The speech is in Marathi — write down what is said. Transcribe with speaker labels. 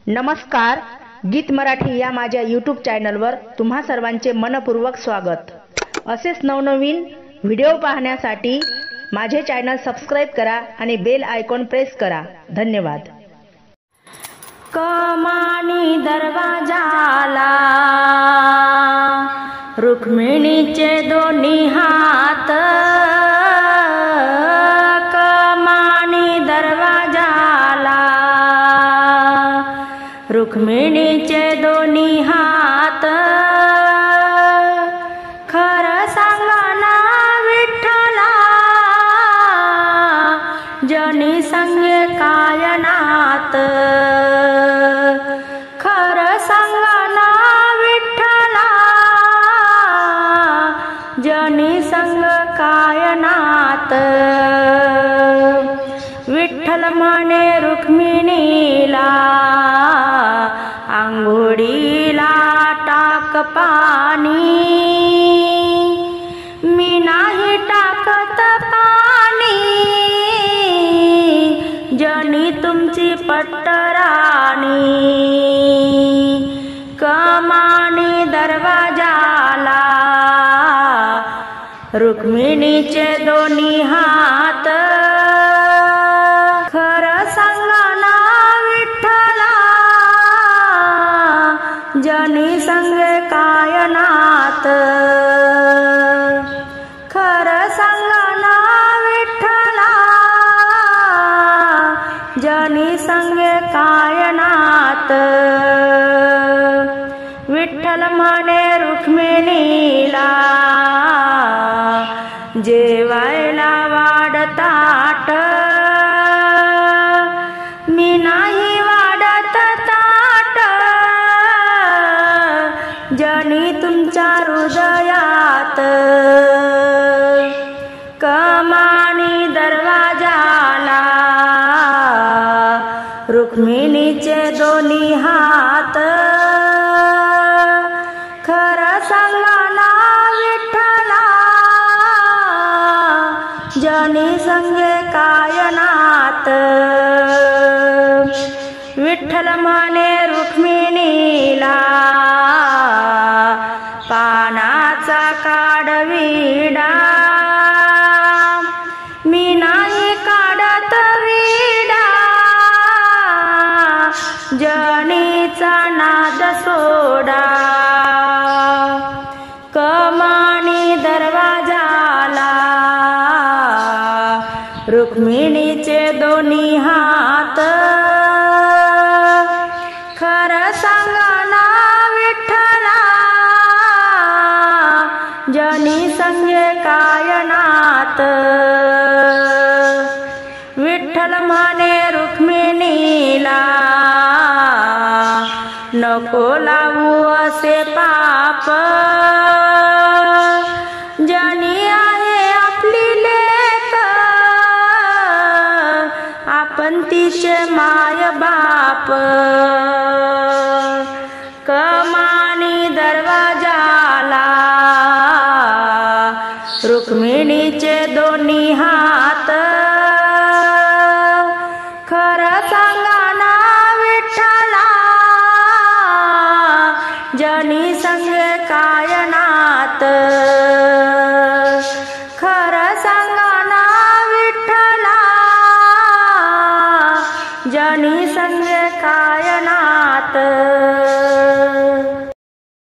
Speaker 1: नमस्कार, गीत मराठी या माझ्या यूट्यूब चॅनलवर तुम्हा सर्वांचे मनपूर्वक स्वागत। असेच नवनवीन व्हिडिओ पाहण्यासाठी माझे चॅनल सबस्क्राइब करा आणि बेल आयकॉन प्रेस करा। धन्यवाद।
Speaker 2: कमानी दरवाजाला रुक्मिणीचे दोन्ही हात, कमानी दरवाजाला रुक्मिणीचे दोन्ही हात। खरं सांगा ना विठ्ठला, जनी संगे काय नात। खरं सांगा ना विठ्ठला, जनी संग काय नात। विठ्ठल म्हणे रुक्मिणीला, आंघोळीला टाक पाणी, मी नाही टाकत पाणी। जनी तुमची पट्टराणी, कमानी दरवाजाला रुक्मिणीचे दोन्ही हात। खरं सांगा ना विठ्ठला, जनी संगे काय नात। खरं सांगा ना विठ्ठला, जनी संगे काय नात। विठ्ठल म्हणे रुक्मिणीला, जेवायला वाढ ताट, मी नाही वाढत ताट। जनी तुमच्या हृदयात, कमानी दरवाजाला रुक्मिणीचे दोन्ही हात। खरं सांगा ना विठ्ठला, जनी संगे काय नात। विठ्ठल म्हणे रुक्मिणीला, पानाचा काढ विडा, मी नाही काढत विडा। जनीचा नाद सोडा, कमानी दरवाजाला रुक्मिणीचे दोन्ही हात। खरं सांगा ना विठ्ठला, जनी संगे काय नात। विठ्ठल म्हणे रुक्मिणीला, नको लावू असे पाप। जनी आहे आपली लेक, आपण तिचे माय बाप। कमानी दरवाजाला रुक्मिणीचे दोन्ही हात। खरं सांगा ना विठ्ठला, जनी संगे काय नात। खरं सांगा ना विठ्ठला, जनी संगे काय नात।